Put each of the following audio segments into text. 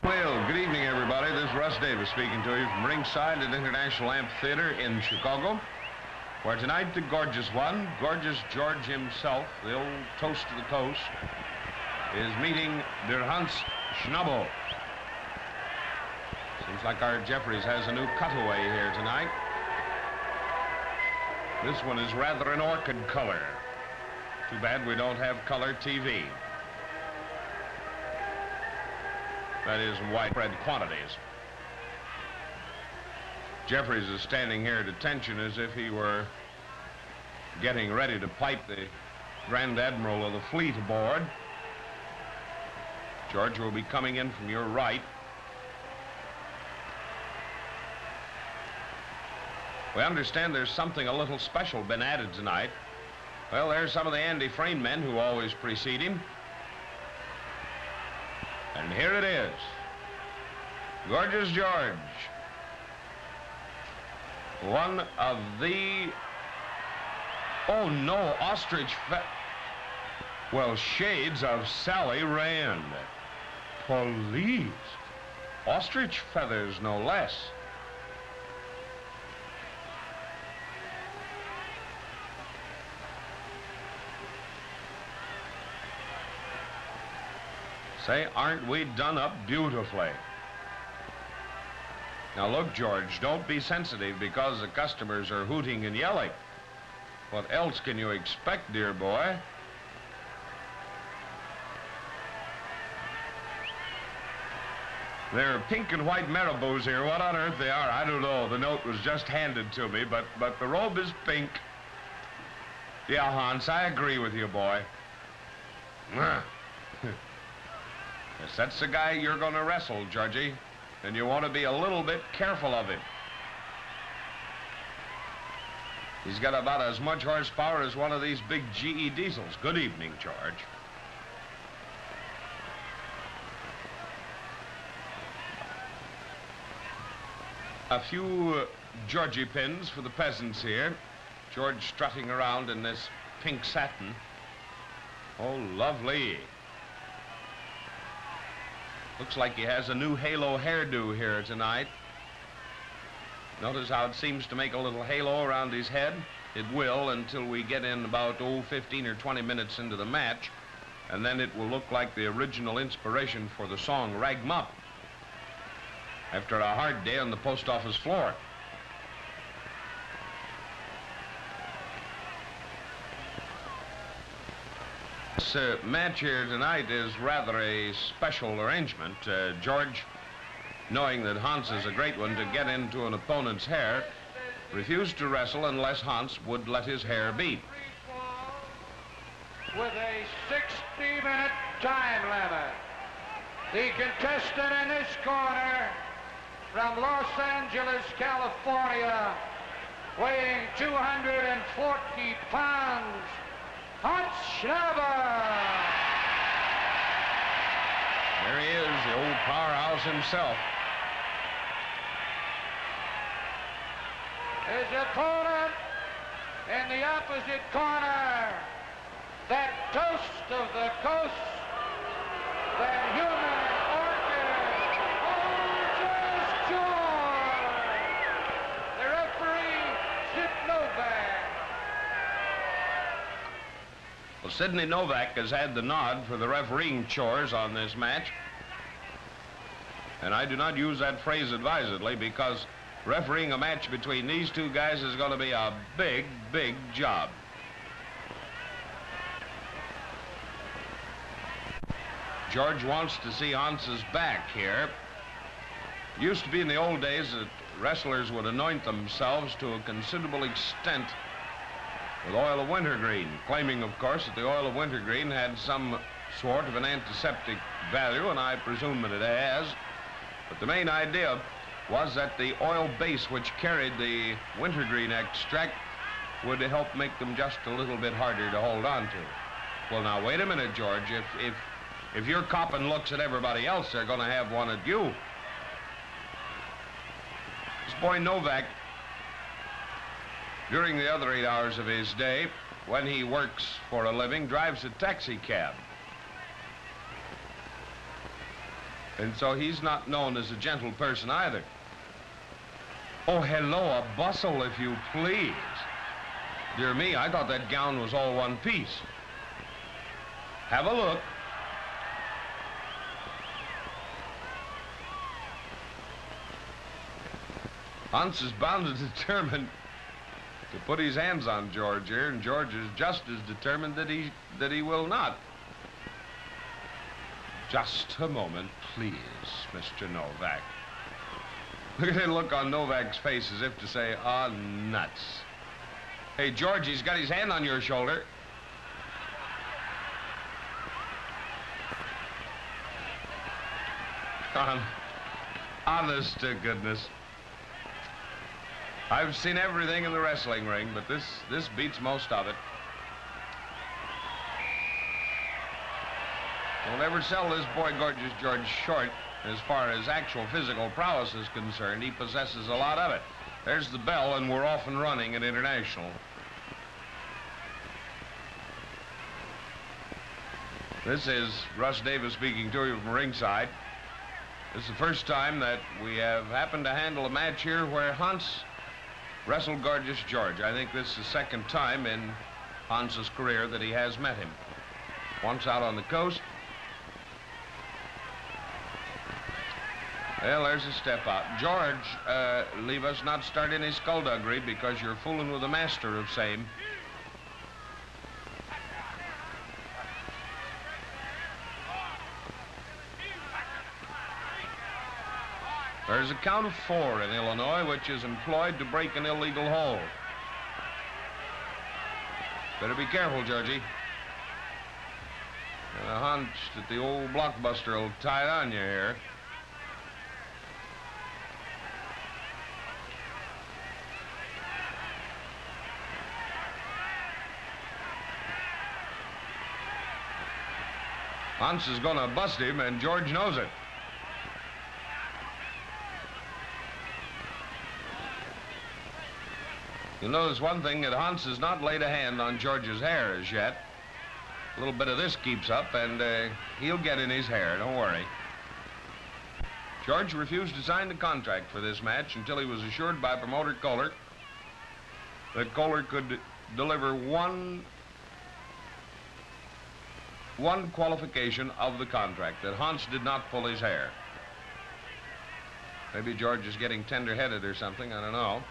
Well, good evening, everybody. This is Russ Davis speaking to you from ringside at International Amphitheater in Chicago, where tonight the gorgeous one, gorgeous George himself, the old toast of the coast, is meeting der Hans Schnabel. Seems like our Jeffries has a new cutaway here tonight. This one is rather an orchid color. Too bad we don't have color TV. That is in widespread quantities. Jeffries is standing here at attention as if he were getting ready to pipe the Grand Admiral of the fleet aboard. George will be coming in from your right. We understand there's something a little special been added tonight. Well, there's some of the Andy Frame men who always precede him. And here it is. Gorgeous George. One of the... Oh, no, well, shades of Sally Rand. Police. Ostrich feathers, no less. Say, aren't we done up beautifully? Now look, George, don't be sensitive because the customers are hooting and yelling. What else can you expect, dear boy? There are pink and white marabouts here. What on earth they are, I don't know. The note was just handed to me, but the robe is pink. Yeah, Hans, I agree with you, boy. Yes, that's the guy you're going to wrestle, Georgie. And you want to be a little bit careful of him. He's got about as much horsepower as one of these big GE diesels. Good evening, George. A few Georgie pins for the peasants here. George strutting around in this pink satin. Oh, lovely. Looks like he has a new halo hairdo here tonight. Notice how it seems to make a little halo around his head? It will until we get in about, 15 or 20 minutes into the match. And then it will look like the original inspiration for the song Rag 'em Up. After a hard day on the post office floor. This match here tonight is rather a special arrangement. George, knowing that Hans is a great one to get into an opponent's hair, refused to wrestle unless Hans would let his hair beat. With a 60-minute time limit. The contestant in this corner from Los Angeles, California, weighing 240 pounds, Hans Schabel. There he is, the old powerhouse himself. His opponent in the opposite corner, that toast of the coast, that human orchid, gorgeous George. The referee, Sid Novak. Well, Sidney Novak has had the nod for the refereeing chores on this match. And I do not use that phrase advisedly because refereeing a match between these two guys is going to be a big, big job. George wants to see Hans's back here. It used to be in the old days that wrestlers would anoint themselves to a considerable extent with oil of wintergreen, claiming, of course, that the oil of wintergreen had some sort of an antiseptic value, and I presume that it has. But the main idea was that the oil base which carried the wintergreen extract would help make them just a little bit harder to hold on to. Well, now, wait a minute, George. If you're copping looks at everybody else, they're going to have one at you. This boy Novak, during the other 8 hours of his day, when he works for a living, drives a taxi cab. And so he's not known as a gentle person either. Oh, hello, a bustle, if you please. Dear me, I thought that gown was all one piece. Have a look. Hans is bound and determined to put his hands on George here, and George is just as determined that he will not. Just a moment, please, Mr. Novak. Look at that look on Novak's face as if to say, ah, nuts. Hey, George, he's got his hand on your shoulder. Honest to goodness. I've seen everything in the wrestling ring, but this beats most of it. Don't ever sell this boy Gorgeous George short. As far as actual physical prowess is concerned, he possesses a lot of it. There's the bell, and we're off and running at International. This is Russ Davis speaking to you from ringside. This is the first time that we have happened to handle a match here where Hans wrestled Gorgeous George. I think this is the second time in Hans's career that he has met him. Once out on the coast. Well, there's a step out. George, leave us not start any skullduggery because you're fooling with the master of same. There's a count of 4 in Illinois, which is employed to break an illegal hold. Better be careful, Georgie. Got a hunch that the old blockbuster will tie it on you here. Hans is going to bust him, and George knows it. You'll notice one thing, that Hans has not laid a hand on George's hair as yet. A little bit of this keeps up, and he'll get in his hair, don't worry. George refused to sign the contract for this match until he was assured by promoter Kohler that Kohler could deliver one qualification of the contract, that Hans did not pull his hair. Maybe George is getting tender-headed or something, I don't know.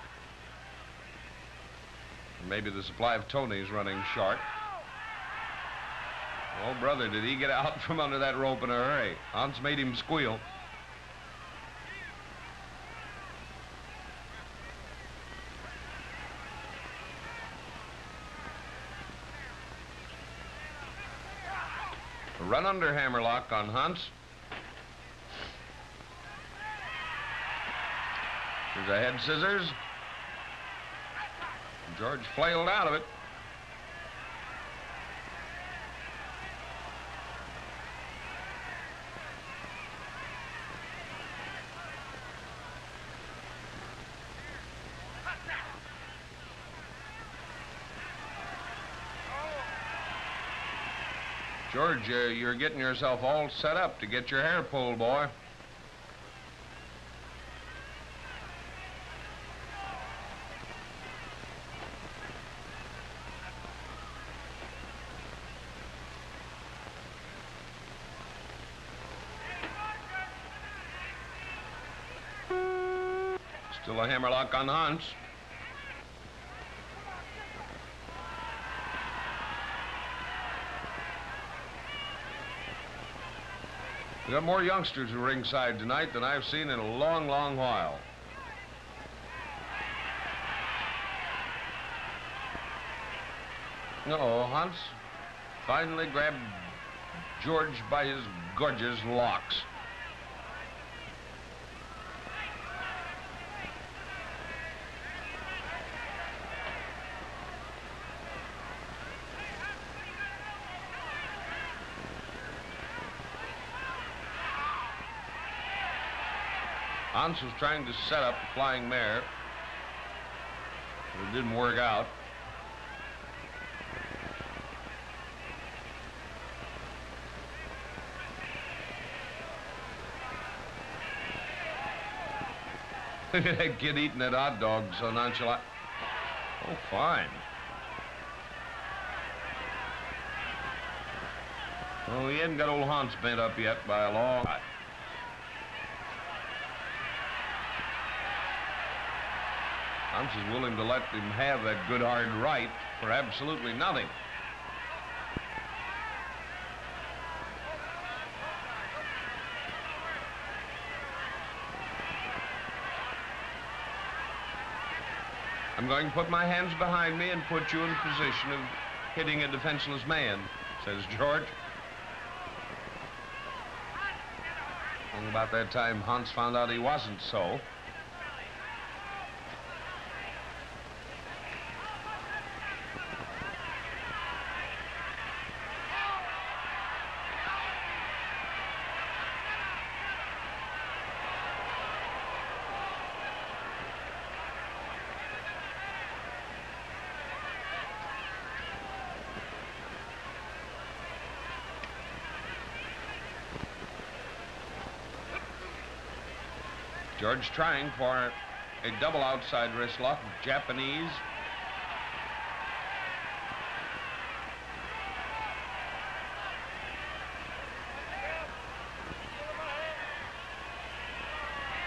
Maybe the supply of Tony's running short. Oh, brother, did he get out from under that rope in a hurry. Hans made him squeal. A run under hammerlock on Hans. There's a head scissors. George flailed out of it. George, you're getting yourself all set up to get your hair pulled, boy. Still a hammerlock on Hans. We got more youngsters at ringside tonight than I've seen in a long, long while. No, Hans finally grabbed George by his gorgeous locks. Hans was trying to set up a flying mare, but it didn't work out. Look at that kid eating that hot dog so nonchalant. Oh, fine. Oh, he hadn't got old Hans bent up yet by a long shot. Hans is willing to let him have that good hard right for absolutely nothing. I'm going to put my hands behind me and put you in position of hitting a defenseless man, says George. And about that time, Hans found out he wasn't so. George trying for a double outside wrist lock, Japanese.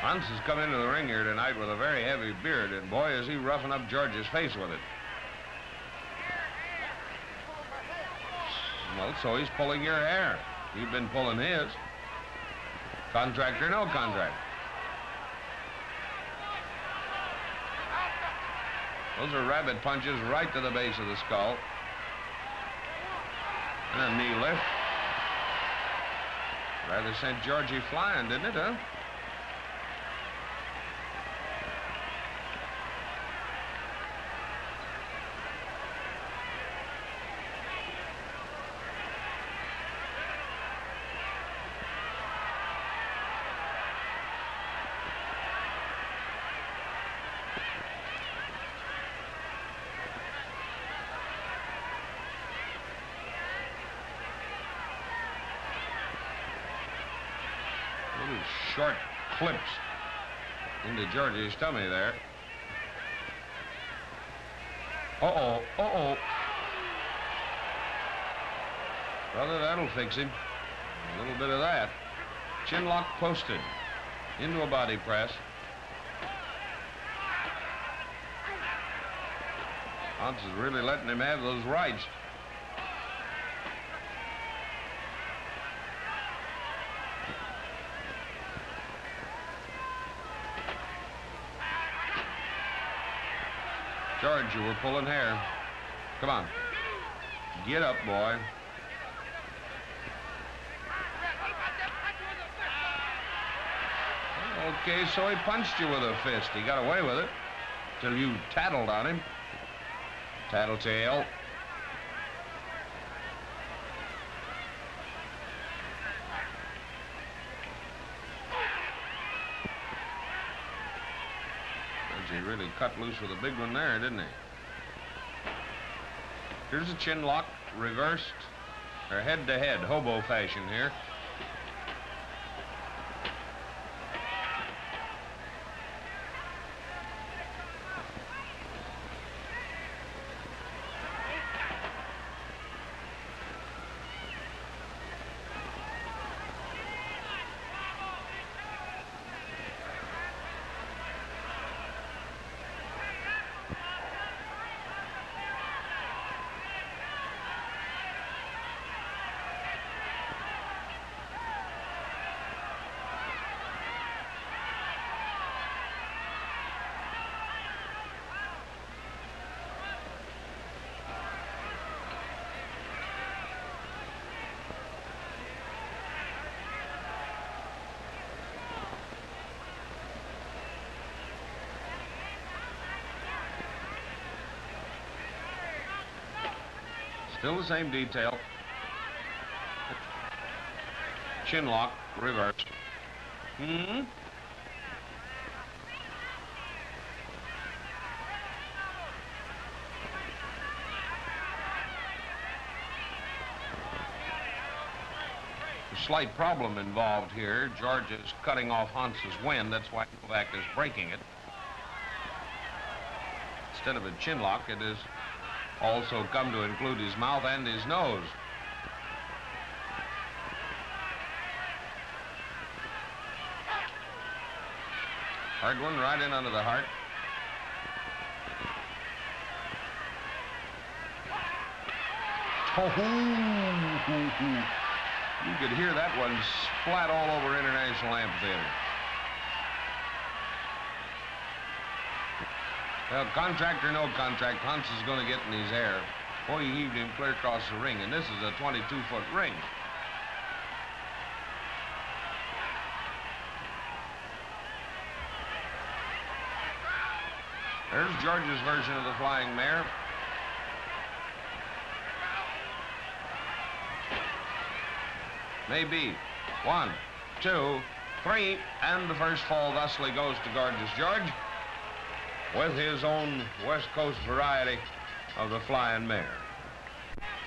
Hans has come into the ring here tonight with a very heavy beard, and boy, is he roughing up George's face with it. Well, so he's pulling your hair. You've been pulling his. Contract or no contract. Those are rabbit punches right to the base of the skull. And a knee lift. Rather sent Georgie flying, didn't it, huh? Little short clips into Georgie's tummy there. Uh-oh, uh-oh. Brother, that'll fix him. A little bit of that. Chin lock posted into a body press. Hans is really letting him have those rights. George, you were pulling hair. Come on. Get up, boy. Okay, so he punched you with a fist. He got away with it till you tattled on him. Tattletale. He really cut loose with a big one there, didn't he? Here's a chin lock, reversed, or head-to-head, hobo fashion here. Still the same detail. Chin lock, reversed. Hmm? A slight problem involved here. George is cutting off Hans's wind. That's why Novak is breaking it. instead of a chin lock, it has also come to include his mouth and his nose. Hard one right in under the heart. Oh, you could hear that one splat all over International Amphitheater. Well, contract or no contract, Huntz is going to get in his hair. Boy, he heaved him clear across the ring, and this is a 22-foot ring. There's George's version of the flying mare. Maybe. 1, 2, 3, and the first fall thusly goes to Gorgeous George with his own West Coast variety of the flying mare.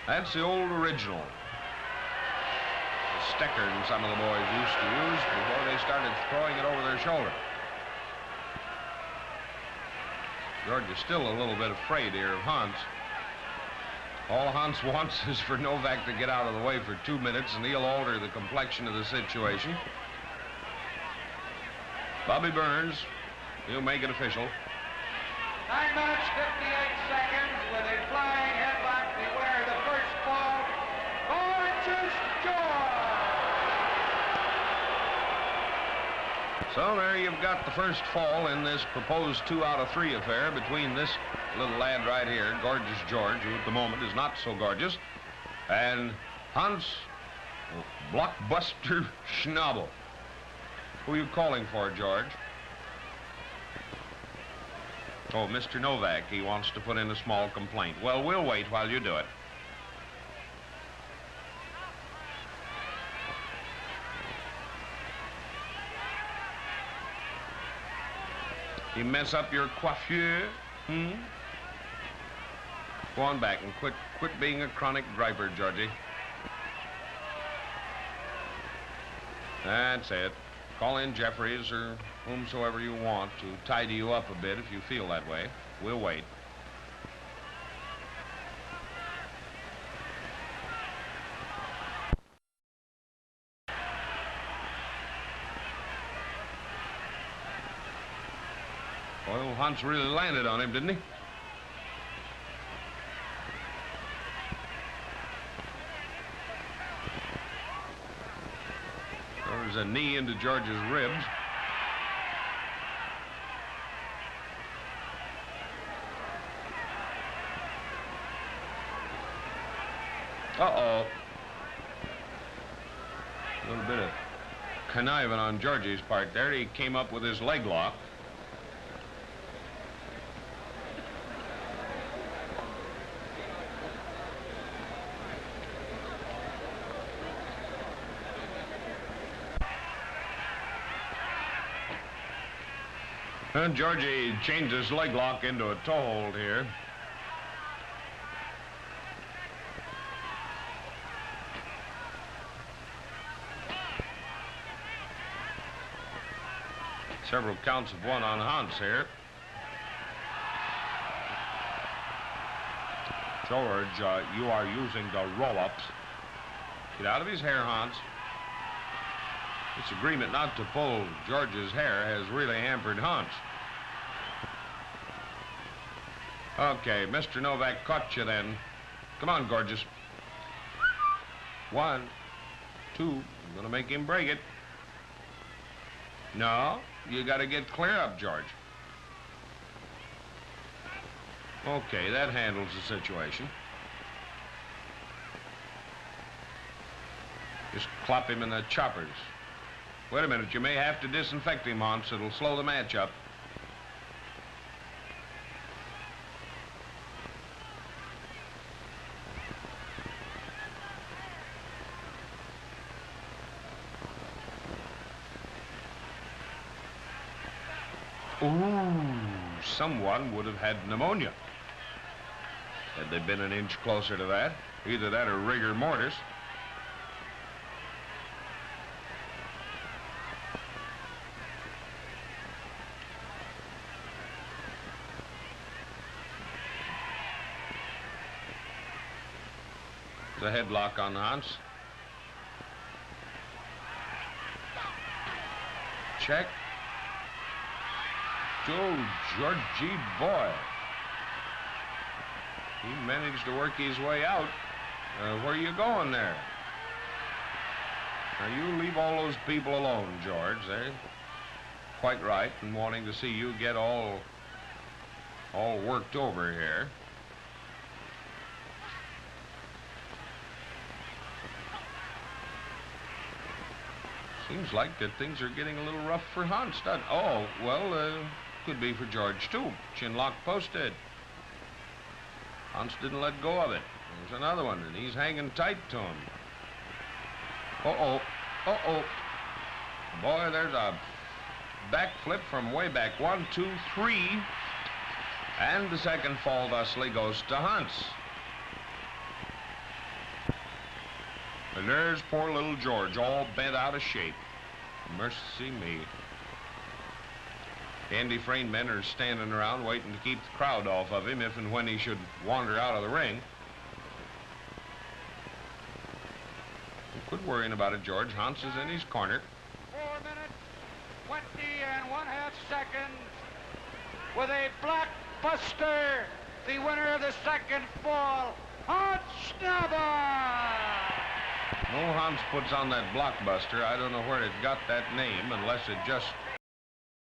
That's the old original. The sticker some of the boys used to use before they started throwing it over their shoulder. George is still a little bit afraid here of Huntz. All Huntz wants is for Novak to get out of the way for 2 minutes, and he'll alter the complexion of the situation. Bobby Burns, he'll make it official. 9 minutes, 58 seconds with a flying headlock. Beware the first fall. Gorgeous George! So there you've got the first fall in this proposed 2 out of 3 affair between this little lad right here, Gorgeous George, who at the moment is not so gorgeous, and Huntz Blockbuster Schnabel. Who are you calling for, George? Oh, Mr. Novak, he wants to put in a small complaint. Well, we'll wait while you do it. You mess up your coiffure, Go on back and quit being a chronic griper, Georgie. That's it. Call in Jeffries or whomsoever you want to tidy you up a bit if you feel that way. We'll wait. Well, Huntz really landed on him, didn't he? There's a knee into George's ribs. Uh-oh. A little bit of conniving on Georgie's part there. He came up with his leg lock. And Georgie changed his leg lock into a toe hold here. Several counts of 1 on Huntz here. George, you are using the roll-ups. Get out of his hair, Huntz. This agreement not to pull George's hair has really hampered Huntz. Okay, Mr. Novak caught you then. Come on, Gorgeous. 1, 2, I'm gonna make him break it. No, you gotta get clear up, George. Okay, that handles the situation. Just clap him in the choppers. Wait a minute, you may have to disinfect him, Huntz. It'll slow the match up. Ooh, someone would have had pneumonia. Had they been an inch closer to that. Either that or rigor mortis. The headlock on Hans. Check. Oh, Georgie boy. He managed to work his way out. Where are you going there? Now, you leave all those people alone, George. They're quite right in wanting to see you get all worked over here. Seems like that things are getting a little rough for Hans. Oh, well, could be for George, too. Chinlock posted. Hans didn't let go of it. There's another one, and he's hanging tight to him. Uh-oh. Uh-oh. Boy, there's a backflip from way back. 1, 2, 3. And the second fall thusly goes to Hans. And there's poor little George, all bent out of shape. Mercy me. Andy Frayne men are standing around waiting to keep the crowd off of him if and when he should wander out of the ring. Quit worrying about it, George. Hans is in his corner. 4 minutes, 20 1/2 seconds with a blockbuster. The winner of the second fall, Hans Schabel. No, Hans puts on that blockbuster. I don't know where it got that name, unless it just